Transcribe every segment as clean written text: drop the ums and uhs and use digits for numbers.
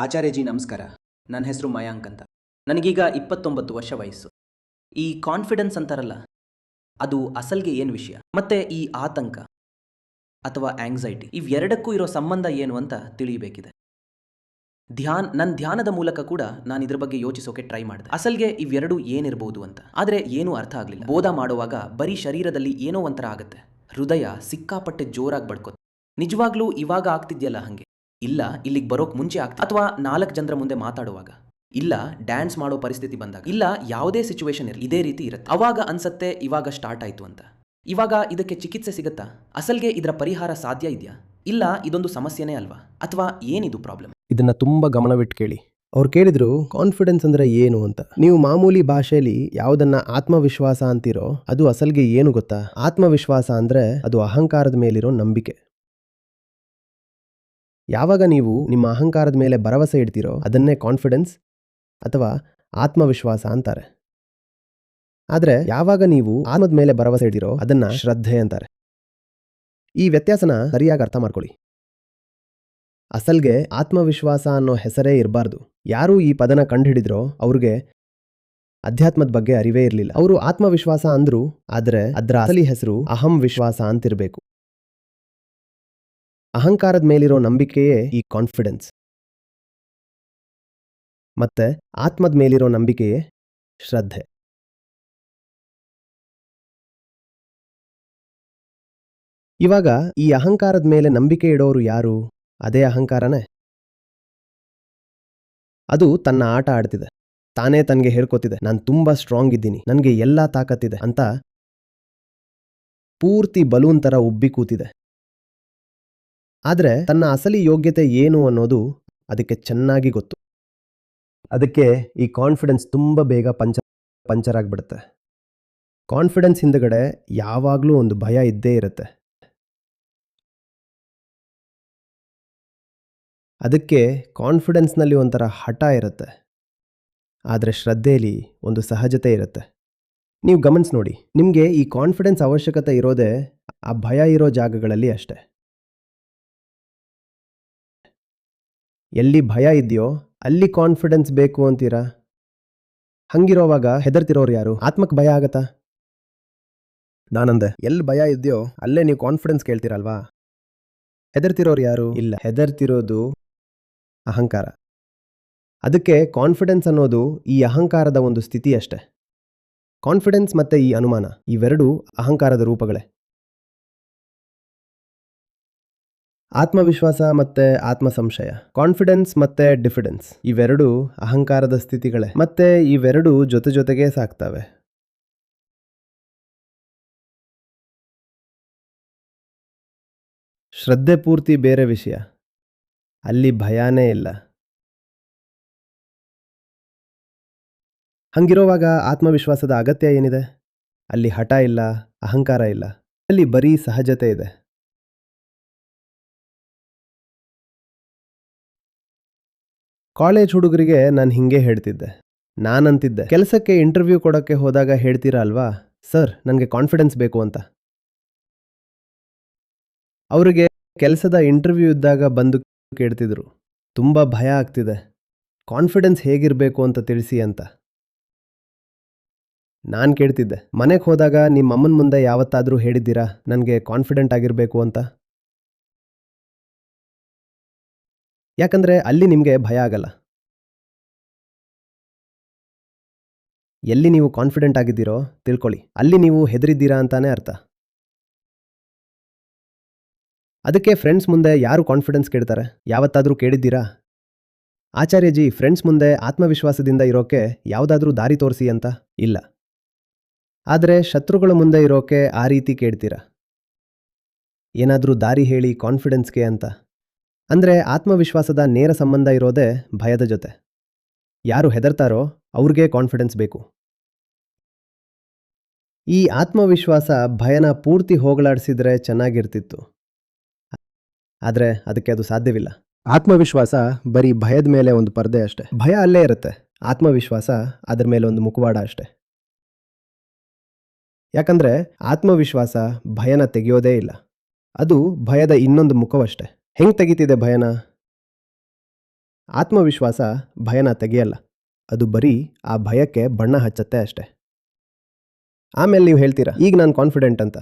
ಆಚಾರ್ಯಜಿ ನಮಸ್ಕಾರ. ನನ್ನ ಹೆಸರು ಮಯಾಂಕ್ ಅಂತ. ನನಗೀಗ 29 ವರ್ಷ ವಯಸ್ಸು. ಈ ಕಾನ್ಫಿಡೆನ್ಸ್ ಅಂತಾರಲ್ಲ, ಅದು ಅಸಲ್ಗೆ ಏನು ವಿಷಯ? ಮತ್ತೆ ಈ ಆತಂಕ ಅಥವಾ ಆಂಗ್ಸೈಟಿ ಇವೆರಡಕ್ಕೂ ಇರೋ ಸಂಬಂಧ ಏನು ಅಂತ ತಿಳಿಯಬೇಕಿದೆ. ನನ್ನ ಧ್ಯಾನದ ಮೂಲಕ ಕೂಡ ನಾನು ಇದ್ರ ಬಗ್ಗೆ ಯೋಚಿಸೋಕೆ ಟ್ರೈ ಮಾಡಿದೆ. ಅಸಲ್ಗೆ ಇವೆರಡು ಏನಿರ್ಬೋದು ಅಂತ. ಆದರೆ ಏನೂ ಅರ್ಥ ಆಗಲಿಲ್ಲ. ಬೋಧ ಮಾಡುವಾಗ ಬರೀ ಶರೀರದಲ್ಲಿ ಏನೋ ಒಂಥರ ಆಗುತ್ತೆ. ಹೃದಯ ಸಿಕ್ಕಾಪಟ್ಟೆ ಜೋರಾಗಿ ಬಡ್ಕೋತ್ತೆ. ನಿಜವಾಗ್ಲೂ ಇವಾಗ ಆಗ್ತಿದ್ಯಲ್ಲ ಹಂಗೆ? ಇಲ್ಲ, ಇಲ್ಲಿಗೆ ಬರೋಕ್ ಮುಂಚೆ ಆಗ್ತದೆ, ಅಥವಾ 4 ಜನರ ಮುಂದೆ ಮಾತಾಡುವಾಗ, ಇಲ್ಲ ಡ್ಯಾನ್ಸ್ ಮಾಡೋ ಪರಿಸ್ಥಿತಿ ಬಂದಾಗ, ಇಲ್ಲ ಯಾವುದೇ ಸಿಚುವೇಶನ್ ಇರಲಿ ಇದೇ ರೀತಿ ಇರುತ್ತೆ. ಅವಾಗ ಅನ್ಸತ್ತೆ ಇವಾಗ ಸ್ಟಾರ್ಟ್ ಆಯ್ತು ಅಂತ. ಇವಾಗ ಇದಕ್ಕೆ ಚಿಕಿತ್ಸೆ ಸಿಗುತ್ತಾ? ಅಸಲ್ಗೆ ಇದರ ಪರಿಹಾರ ಸಾಧ್ಯ ಇದೆಯಾ? ಇಲ್ಲ ಇದೊಂದು ಸಮಸ್ಯೆನೇ ಅಲ್ವಾ? ಅಥವಾ ಏನಿದು ಪ್ರಾಬ್ಲಮ್? ಇದನ್ನ ತುಂಬ ಗಮನವಿಟ್ಟು ಕೇಳಿ. ಅವ್ರು ಕೇಳಿದ್ರು ಕಾನ್ಫಿಡೆನ್ಸ್ ಅಂದ್ರೆ ಏನು ಅಂತ. ನೀವು ಮಾಮೂಲಿ ಭಾಷೆಯಲ್ಲಿ ಯಾವುದನ್ನ ಆತ್ಮವಿಶ್ವಾಸ ಅಂತೀರೋ ಅದು ಅಸಲ್ಗೆ ಏನು ಗೊತ್ತಾ? ಆತ್ಮವಿಶ್ವಾಸ ಅಂದ್ರೆ ಅದು ಅಹಂಕಾರದ ಮೇಲಿರೋ ನಂಬಿಕೆ. ಯಾವಾಗ ನೀವು ನಿಮ್ಮ ಅಹಂಕಾರದ ಮೇಲೆ ಭರವಸೆ ಇಡ್ತೀರೋ ಅದನ್ನೇ ಕಾನ್ಫಿಡೆನ್ಸ್ ಅಥವಾ ಆತ್ಮವಿಶ್ವಾಸ ಅಂತಾರೆ. ಆದರೆ ಯಾವಾಗ ನೀವು ಆತ್ಮದ ಮೇಲೆ ಭರವಸೆ ಇಡ್ತೀರೋ ಅದನ್ನ ಶ್ರದ್ಧೆ ಅಂತಾರೆ. ಈ ವ್ಯತ್ಯಾಸನ ಸರಿಯಾಗಿ ಅರ್ಥ ಮಾಡ್ಕೊಳ್ಳಿ. ಅಸಲ್ಗೆ ಆತ್ಮವಿಶ್ವಾಸ ಅನ್ನೋ ಹೆಸರೇ ಇರಬಾರ್ದು. ಯಾರು ಈ ಪದನ ಕಂಡುಹಿಡಿದ್ರೋ ಅವ್ರಿಗೆ ಅಧ್ಯಾತ್ಮದ ಬಗ್ಗೆ ಅರಿವೇ ಇರಲಿಲ್ಲ. ಅವರು ಆತ್ಮವಿಶ್ವಾಸ ಅಂದ್ರು, ಆದರೆ ಅದರ ಅಸಲಿ ಹೆಸರು ಅಹಂ ವಿಶ್ವಾಸ ಅಂತಿರಬೇಕು. ಅಹಂಕಾರದ ಮೇಲಿರೋ ನಂಬಿಕೆಯೇ ಈ ಕಾನ್ಫಿಡೆನ್ಸ್, ಮತ್ತೆ ಆತ್ಮದ ಮೇಲಿರೋ ನಂಬಿಕೆಯೇ ಶ್ರದ್ಧೆ. ಇವಾಗ ಈ ಅಹಂಕಾರದ ಮೇಲೆ ನಂಬಿಕೆ ಇಡೋರು ಯಾರು? ಅದೇ ಅಹಂಕಾರನೇ. ಅದು ತನ್ನ ಆಟ ಆಡ್ತಿದೆ. ತಾನೇ ತನಗೆ ಹೇಳ್ಕೊತಿದೆ, ನಾನು ತುಂಬಾ ಸ್ಟ್ರಾಂಗ್ ಇದ್ದೀನಿ, ನನಗೆ ಎಲ್ಲಾ ತಾಕತ್ತಿದೆ ಅಂತ. ಪೂರ್ತಿ ಬಲೂನ್ ತರ ಉಬ್ಬಿ ಕೂತಿದೆ. ಆದರೆ ತನ್ನ ಅಸಲಿ ಯೋಗ್ಯತೆ ಏನು ಅನ್ನೋದು ಅದಕ್ಕೆ ಚೆನ್ನಾಗಿ ಗೊತ್ತು. ಅದಕ್ಕೆ ಈ ಕಾನ್ಫಿಡೆನ್ಸ್ ತುಂಬ ಬೇಗ ಪಂಚರ್ ಆಗಿಬಿಡುತ್ತೆ. ಕಾನ್ಫಿಡೆನ್ಸ್ ಹಿಂದಗಡೆ ಯಾವಾಗಲೂ ಒಂದು ಭಯ ಇದ್ದೇ ಇರುತ್ತೆ. ಅದಕ್ಕೆ ಕಾನ್ಫಿಡೆನ್ಸ್ನಲ್ಲಿ ಒಂಥರ ಹಠ ಇರುತ್ತೆ, ಆದರೆ ಶ್ರದ್ಧೆಯಲ್ಲಿ ಒಂದು ಸಹಜತೆ ಇರುತ್ತೆ. ನೀವು ಗಮನಿಸಿ ನೋಡಿ, ನಿಮಗೆ ಈ ಕಾನ್ಫಿಡೆನ್ಸ್ ಅವಶ್ಯಕತೆ ಇರೋದೇ ಆ ಭಯ ಇರೋ ಜಾಗಗಳಲ್ಲಿ ಅಷ್ಟೆ. ಎಲ್ಲಿ ಭಯ ಇದೆಯೋ ಅಲ್ಲಿ ಕಾನ್ಫಿಡೆನ್ಸ್ ಬೇಕು ಅಂತೀರಾ? ಹಂಗಿರೋವಾಗ ಹೆದರ್ತಿರೋರು ಯಾರು? ಆತ್ಮಕ್ಕೆ ಭಯ ಆಗತ್ತಾ? ನಾನಂದೆ, ಎಲ್ಲಿ ಭಯ ಇದೆಯೋ ಅಲ್ಲೇ ನೀವು ಕಾನ್ಫಿಡೆನ್ಸ್ ಕೇಳ್ತೀರಲ್ವಾ? ಹೆದರ್ತಿರೋರು ಯಾರು? ಇಲ್ಲ, ಹೆದರ್ತಿರೋದು ಅಹಂಕಾರ. ಅದಕ್ಕೆ ಕಾನ್ಫಿಡೆನ್ಸ್ ಅನ್ನೋದು ಈ ಅಹಂಕಾರದ ಒಂದು ಸ್ಥಿತಿ ಅಷ್ಟೆ. ಕಾನ್ಫಿಡೆನ್ಸ್ ಮತ್ತೆ ಈ ಅನುಮಾನ ಇವೆರಡೂ ಅಹಂಕಾರದ ರೂಪಗಳೇ. ಆತ್ಮವಿಶ್ವಾಸ ಮತ್ತೆ ಆತ್ಮ ಸಂಶಯ, ಕಾನ್ಫಿಡೆನ್ಸ್ ಮತ್ತೆ ಡಿಫಿಡೆನ್ಸ್ ಇವೆರಡೂ ಅಹಂಕಾರದ ಸ್ಥಿತಿಗಳೇ. ಮತ್ತೆ ಇವೆರಡೂ ಜೊತೆ ಜೊತೆಗೆ ಸಾಕ್ತವೆ. ಶ್ರದ್ಧೆ ಪೂರ್ತಿ ಬೇರೆ ವಿಷಯ. ಅಲ್ಲಿ ಭಯನೇ ಇಲ್ಲ. ಹಂಗಿರೋವಾಗ ಆತ್ಮವಿಶ್ವಾಸದ ಅಗತ್ಯ ಏನಿದೆ? ಅಲ್ಲಿ ಹಠ ಇಲ್ಲ, ಅಹಂಕಾರ ಇಲ್ಲ, ಅಲ್ಲಿ ಬರೀ ಸಹಜತೆ ಇದೆ. ಕಾಲೇಜ್ ಹುಡುಗರಿಗೆ ನಾನು ಹಿಂಗೆ ಹೇಳ್ತಿದ್ದೆ. ನಾನಂತಿದ್ದೆ, ಕೆಲಸಕ್ಕೆ ಇಂಟರ್ವ್ಯೂ ಕೊಡೋಕ್ಕೆ ಹೋದಾಗ ಹೇಳ್ತೀರಾ ಅಲ್ವಾ, ಸರ್ ನನಗೆ ಕಾನ್ಫಿಡೆನ್ಸ್ ಬೇಕು ಅಂತ. ಅವರಿಗೆ ಕೆಲಸದ ಇಂಟರ್ವ್ಯೂ ಇದ್ದಾಗ ಬಂದು ಕೇಳ್ತಿದ್ರು, ತುಂಬ ಭಯ ಆಗ್ತಿದೆ, ಕಾನ್ಫಿಡೆನ್ಸ್ ಹೇಗಿರಬೇಕು ಅಂತ ತಿಳಿಸಿ ಅಂತ. ನಾನು ಕೇಳ್ತಿದ್ದೆ, ಮನೆಗೆ ಹೋದಾಗ ನಿಮ್ಮ ಅಮ್ಮನ ಮುಂದೆ ಯಾವತ್ತಾದರೂ ಹೇಳಿದ್ದೀರಾ ನನಗೆ ಕಾನ್ಫಿಡೆಂಟ್ ಆಗಿರಬೇಕು ಅಂತ? ಯಾಕಂದರೆ ಅಲ್ಲಿ ನಿಮಗೆ ಭಯ ಆಗಲ್ಲ. ಎಲ್ಲಿ ನೀವು ಕಾನ್ಫಿಡೆಂಟ್ ಆಗಿದ್ದೀರೋ ತಿಳ್ಕೊಳ್ಳಿ, ಅಲ್ಲಿ ನೀವು ಹೆದರಿದ್ದೀರಾ ಅಂತಾನೆ ಅರ್ಥ. ಅದಕ್ಕೆ ಫ್ರೆಂಡ್ಸ್ ಮುಂದೆ ಯಾರು ಕಾನ್ಫಿಡೆನ್ಸ್ ಕೇಳ್ತಾರೆ? ಯಾವತ್ತಾದರೂ ಕೇಳಿದ್ದೀರಾ, ಆಚಾರ್ಯಜಿ ಫ್ರೆಂಡ್ಸ್ ಮುಂದೆ ಆತ್ಮವಿಶ್ವಾಸದಿಂದ ಇರೋಕೆ ಯಾವುದಾದ್ರೂ ದಾರಿ ತೋರಿಸಿ ಅಂತ? ಇಲ್ಲ. ಆದರೆ ಶತ್ರುಗಳ ಮುಂದೆ ಇರೋಕೆ ಆ ರೀತಿ ಕೇಳ್ತೀರಾ, ಏನಾದರೂ ದಾರಿ ಹೇಳಿ ಕಾನ್ಫಿಡೆನ್ಸ್ಗೆ ಅಂತ. ಅಂದರೆ ಆತ್ಮವಿಶ್ವಾಸದ ನೇರ ಸಂಬಂಧ ಇರೋದೇ ಭಯದ ಜೊತೆ. ಯಾರು ಹೆದರ್ತಾರೋ ಅವ್ರಿಗೆ ಕಾನ್ಫಿಡೆನ್ಸ್ ಬೇಕು. ಈ ಆತ್ಮವಿಶ್ವಾಸ ಭಯನ ಪೂರ್ತಿ ಹೋಗಲಾಡಿಸಿದ್ರೆ ಚೆನ್ನಾಗಿರ್ತಿತ್ತು, ಆದರೆ ಅದಕ್ಕೆ ಅದು ಸಾಧ್ಯವಿಲ್ಲ. ಆತ್ಮವಿಶ್ವಾಸ ಬರೀ ಭಯದ ಮೇಲೆ ಒಂದು ಪರ್ದೆ ಅಷ್ಟೆ. ಭಯ ಅಲ್ಲೇ ಇರುತ್ತೆ, ಆತ್ಮವಿಶ್ವಾಸ ಅದರ ಮೇಲೆ ಒಂದು ಮುಖವಾಡ ಅಷ್ಟೆ. ಯಾಕಂದರೆ ಆತ್ಮವಿಶ್ವಾಸ ಭಯನ ತೆಗೆಯೋದೇ ಇಲ್ಲ, ಅದು ಭಯದ ಇನ್ನೊಂದು ಮುಖವಷ್ಟೆ. ಹೆಂಗೆ ತೆಗಿತಿದೆ ಭಯನ? ಆತ್ಮವಿಶ್ವಾಸ ಭಯನ ತೆಗೆಯಲ್ಲ, ಅದು ಬರೀ ಆ ಭಯಕ್ಕೆ ಬಣ್ಣ ಹಚ್ಚತ್ತೆ ಅಷ್ಟೆ. ಆಮೇಲೆ ನೀವು ಹೇಳ್ತೀರಾ, ಈಗ ನಾನು ಕಾನ್ಫಿಡೆಂಟ್ ಅಂತ.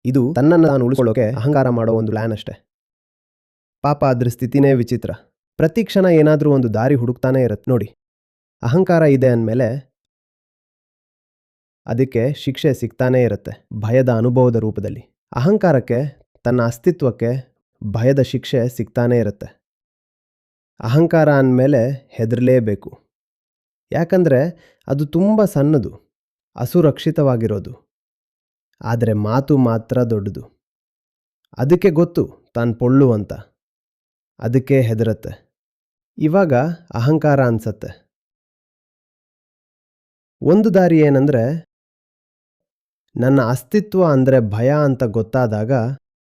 ಇದು ತನ್ನನ್ನು ನಾನು ಉಳಿಸ್ಕೊಳ್ಳೋಕೆ ಅಹಂಕಾರ ಮಾಡೋ ಒಂದು ಪ್ಲಾನ್ ಅಷ್ಟೆ. ಪಾಪ ಅದ್ರ ಸ್ಥಿತಿನೇ ವಿಚಿತ್ರ. ಪ್ರತಿ ಕ್ಷಣ ಏನಾದರೂ ಒಂದು ದಾರಿ ಹುಡುಕ್ತಾನೆ ಇರುತ್ತೆ ನೋಡಿ. ಅಹಂಕಾರ ಇದೆ ಅಂದಮೇಲೆ ಅದಕ್ಕೆ ಶಿಕ್ಷೆ ಸಿಗ್ತಾನೇ ಇರುತ್ತೆ, ಭಯದ ಅನುಭವದ ರೂಪದಲ್ಲಿ. ಅಹಂಕಾರಕ್ಕೆ, ತನ್ನ ಅಸ್ತಿತ್ವಕ್ಕೆ ಭಯದ ಶಿಕ್ಷೆ ಸಿಗ್ತಾನೇ ಇರುತ್ತೆ. ಅಹಂಕಾರ ಅಂದಮೇಲೆ ಹೆದರಲೇಬೇಕು, ಯಾಕಂದರೆ ಅದು ತುಂಬ ಸಣ್ಣದು, ಅಸುರಕ್ಷಿತವಾಗಿರೋದು. ಆದರೆ ಮಾತು ಮಾತ್ರ ದೊಡ್ಡದು. ಅದಕ್ಕೆ ಗೊತ್ತು ತಾನು ಪೊಳ್ಳು ಅಂತ, ಅದಕ್ಕೆ ಹೆದರತ್ತೆ. ಇವಾಗ ಅಹಂಕಾರ ಅನ್ಸತ್ತೆ. ಒಂದು ದಾರಿ ಏನಂದರೆ, ನನ್ನ ಅಸ್ತಿತ್ವ ಅಂದರೆ ಭಯ ಅಂತ ಗೊತ್ತಾದಾಗ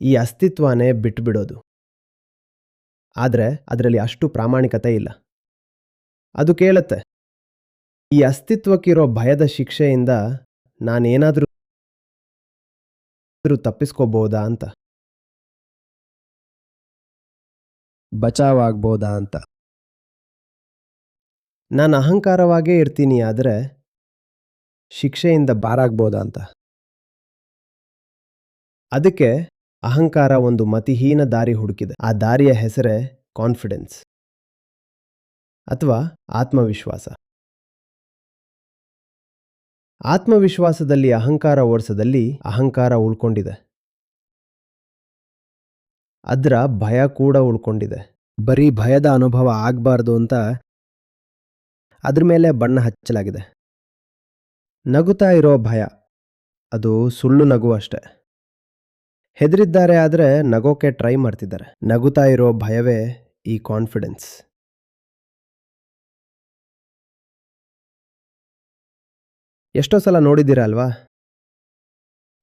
ಈ ಅಸ್ತಿತ್ವನೇ ಬಿಟ್ಬಿಡೋದು. ಆದರೆ ಅದರಲ್ಲಿ ಅಷ್ಟು ಪ್ರಾಮಾಣಿಕತೆ ಇಲ್ಲ. ಅದು ಕೇಳುತ್ತೆ, ಈ ಅಸ್ತಿತ್ವಕ್ಕಿರೋ ಭಯದ ಶಿಕ್ಷೆಯಿಂದ ನಾನೇನಾದರೂ ತಪ್ಪಿಸ್ಕೋಬೋದಾ ಅಂತ, ಬಚಾವಾಗ್ಬೋದಾ ಅಂತ. ನಾನು ಅಹಂಕಾರವಾಗೇ ಇರ್ತೀನಿ, ಆದರೆ ಶಿಕ್ಷೆಯಿಂದ ಬಾರಾಗ್ಬೋದಾ ಅಂತ. ಅದಕ್ಕೆ ಅಹಂಕಾರ ಒಂದು ಮತಿಹೀನ ದಾರಿ ಹುಡುಕಿದೆ. ಆ ದಾರಿಯ ಹೆಸರೇ ಕಾನ್ಫಿಡೆನ್ಸ್ ಅಥವಾ ಆತ್ಮವಿಶ್ವಾಸ. ಆತ್ಮವಿಶ್ವಾಸದಲ್ಲಿ ಅಹಂಕಾರ ಓಡಿಸದಲ್ಲಿ ಅಹಂಕಾರ ಉಳ್ಕೊಂಡಿದೆ, ಅದರ ಭಯ ಕೂಡ ಉಳ್ಕೊಂಡಿದೆ. ಬರೀ ಭಯದ ಅನುಭವ ಆಗಬಾರ್ದು ಅಂತ ಅದ್ರ ಮೇಲೆ ಬಣ್ಣ ಹಚ್ಚಲಾಗಿದೆ. ನಗುತ್ತಾ ಇರೋ ಭಯ, ಅದು ಸುಳ್ಳು ನಗು ಅಷ್ಟೆ. ಹೆದರಿದ್ದಾರೆ, ಆದರೆ ನಗೋಕೆ ಟ್ರೈ ಮಾಡ್ತಿದ್ದಾರೆ. ನಗುತ್ತಾ ಇರೋ ಭಯವೇ ಈ ಕಾನ್ಫಿಡೆನ್ಸ್. ಎಷ್ಟೋ ಸಲ ನೋಡಿದ್ದೀರಾ ಅಲ್ವಾ,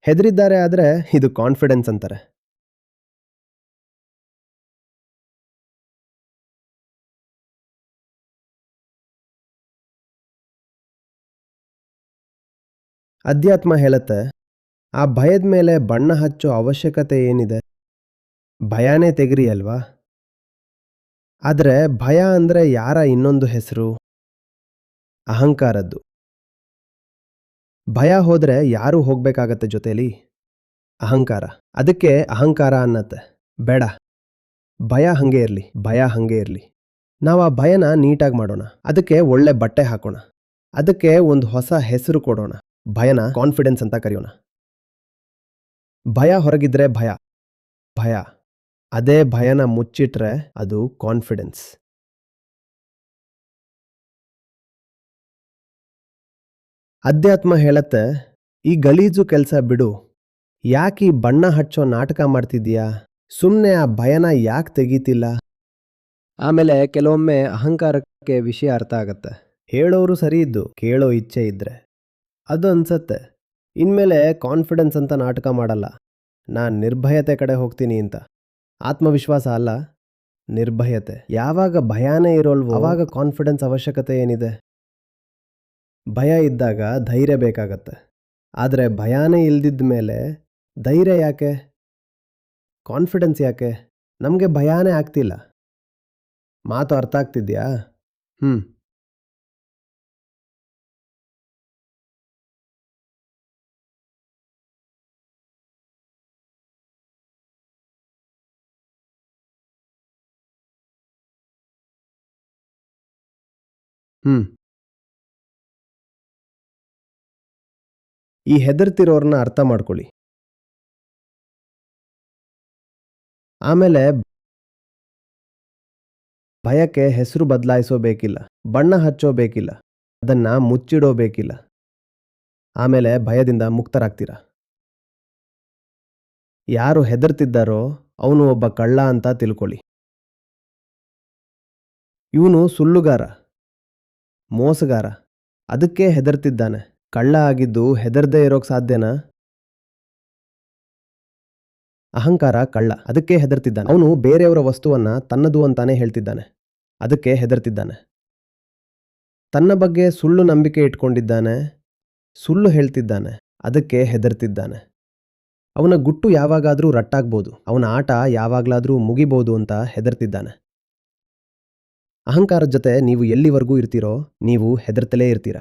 ಹೆದರಿದ್ದಾರೆ ಆದರೆ ಇದು ಕಾನ್ಫಿಡೆನ್ಸ್ ಅಂತಾರೆ. ಅಧ್ಯಾತ್ಮ ಹೇಳುತ್ತೆ, ಆ ಭಯದ ಮೇಲೆ ಬಣ್ಣ ಹಚ್ಚೋ ಅವಶ್ಯಕತೆ ಏನಿದೆ, ಭಯನೇ ತೆಗ್ರಿ ಅಲ್ವಾ. ಆದರೆ ಭಯ ಅಂದರೆ ಯಾರ ಇನ್ನೊಂದು ಹೆಸರು? ಅಹಂಕಾರದ್ದು. ಭಯ ಹೋದರೆ ಯಾರು ಹೋಗ್ಬೇಕಾಗತ್ತೆ ಜೊತೆಲಿ? ಅಹಂಕಾರ. ಅದಕ್ಕೆ ಅಹಂಕಾರ ಅನ್ನತ್ತೆ, ಬೇಡ, ಭಯ ಹಂಗೆ ಇರಲಿ, ಭಯ ಹಂಗೆ ಇರಲಿ. ನಾವು ಆ ಭಯನ ನೀಟಾಗಿ ಮಾಡೋಣ, ಅದಕ್ಕೆ ಒಳ್ಳೆ ಬಟ್ಟೆ ಹಾಕೋಣ, ಅದಕ್ಕೆ ಒಂದು ಹೊಸ ಹೆಸರು ಕೊಡೋಣ, ಭಯನ ಕಾನ್ಫಿಡೆನ್ಸ್ ಅಂತ ಕರೆಯೋಣ. ಭಯ ಹೊರಗಿದ್ರೆ ಭಯ, ಭಯ. ಅದೇ ಭಯನ ಮುಚ್ಚಿಟ್ರೆ ಅದು ಕಾನ್ಫಿಡೆನ್ಸ್. ಅಧ್ಯಾತ್ಮ ಹೇಳತ್ತೆ, ಈ ಗಲೀಜು ಕೆಲಸ ಬಿಡು, ಯಾಕೆ ಈ ಬಣ್ಣ ಹಚ್ಚೋ ನಾಟಕ ಮಾಡ್ತಿದ್ದೀಯಾ, ಸುಮ್ಮನೆ ಆ ಭಯನ ಯಾಕೆ ತೆಗೀತಿಲ್ಲ. ಆಮೇಲೆ ಕೆಲವೊಮ್ಮೆ ಅಹಂಕಾರಕ್ಕೆ ವಿಷಯ ಅರ್ಥ ಆಗತ್ತೆ. ಹೇಳೋರು ಸರಿ ಇದ್ದು ಕೇಳೋ ಇಚ್ಛೆ ಇದ್ರೆ ಅದು ಅನ್ಸತ್ತೆ, ಇನ್ಮೇಲೆ ಕಾನ್ಫಿಡೆನ್ಸ್ ಅಂತ ನಾಟಕ ಮಾಡಲ್ಲ, ನಾನು ನಿರ್ಭಯತೆ ಕಡೆ ಹೋಗ್ತೀನಿ ಅಂತ. ಆತ್ಮವಿಶ್ವಾಸ ಅಲ್ಲ, ನಿರ್ಭಯತೆ. ಯಾವಾಗ ಭಯನೇ ಇರೋಲ್ವೋ ಆವಾಗ ಕಾನ್ಫಿಡೆನ್ಸ್ ಅವಶ್ಯಕತೆ ಏನಿದೆ? ಭಯ ಇದ್ದಾಗ ಧೈರ್ಯ ಬೇಕಾಗತ್ತೆ, ಆದರೆ ಭಯನೇ ಇಲ್ದಿದ್ದ ಮೇಲೆ ಧೈರ್ಯ ಯಾಕೆ, ಕಾನ್ಫಿಡೆನ್ಸ್ ಯಾಕೆ? ನಮಗೆ ಭಯನೇ ಆಗ್ತಿಲ್ಲ. ಮಾತು ಅರ್ಥ ಆಗ್ತಿದ್ಯಾ? ಈ ಹೆದರ್ತಿರೋರ್ನ ಅರ್ಥ ಮಾಡ್ಕೊಳ್ಳಿ. ಆಮೇಲೆ ಭಯಕ್ಕೆ ಹೆಸರು ಬದಲಾಯಿಸೋಬೇಕಿಲ್ಲ, ಬಣ್ಣ ಹಚ್ಚೋಬೇಕಿಲ್ಲ, ಅದನ್ನ ಮುಚ್ಚಿಡೋಬೇಕಿಲ್ಲ. ಆಮೇಲೆ ಭಯದಿಂದ ಮುಕ್ತರಾಗ್ತೀರ. ಯಾರು ಹೆದರ್ತಿದ್ದಾರೋ ಅವನು ಒಬ್ಬ ಕಳ್ಳ ಅಂತ ತಿಳ್ಕೊಳ್ಳಿ. ಇವನು ಸುಳ್ಳುಗಾರ, ಮೋಸಗಾರ, ಅದಕ್ಕೆ ಹೆದರ್ತಿದ್ದಾನೆ. ಕಳ್ಳ ಆಗಿದ್ದು ಹೆದರ್ದೇ ಇರೋಕ್ ಸಾಧ್ಯನಾ? ಅಹಂಕಾರ ಕಳ್ಳ, ಅದಕ್ಕೆ ಹೆದರ್ತಿದ್ದಾನೆ. ಅವನು ಬೇರೆಯವರ ವಸ್ತುವನ್ನ ತನ್ನದು ಅಂತಾನೆ ಹೇಳ್ತಿದ್ದಾನೆ, ಅದಕ್ಕೆ ಹೆದರ್ತಿದ್ದಾನೆ. ತನ್ನ ಬಗ್ಗೆ ಸುಳ್ಳು ನಂಬಿಕೆ ಇಟ್ಕೊಂಡಿದ್ದಾನೆ, ಸುಳ್ಳು ಹೇಳ್ತಿದ್ದಾನೆ, ಅದಕ್ಕೆ ಹೆದರ್ತಿದ್ದಾನೆ. ಅವನ ಗುಟ್ಟು ಯಾವಾಗಾದರೂ ರಟ್ಟಾಗ್ಬೋದು, ಅವನ ಆಟ ಯಾವಾಗಲಾದರೂ ಮುಗಿಬೋದು ಅಂತ ಹೆದರ್ತಿದ್ದಾನೆ. ಅಹಂಕಾರದ ಜೊತೆ ನೀವು ಎಲ್ಲಿವರೆಗೂ ಇರ್ತೀರೋ ನೀವು ಹೆದರ್ತಲೇ ಇರ್ತೀರ.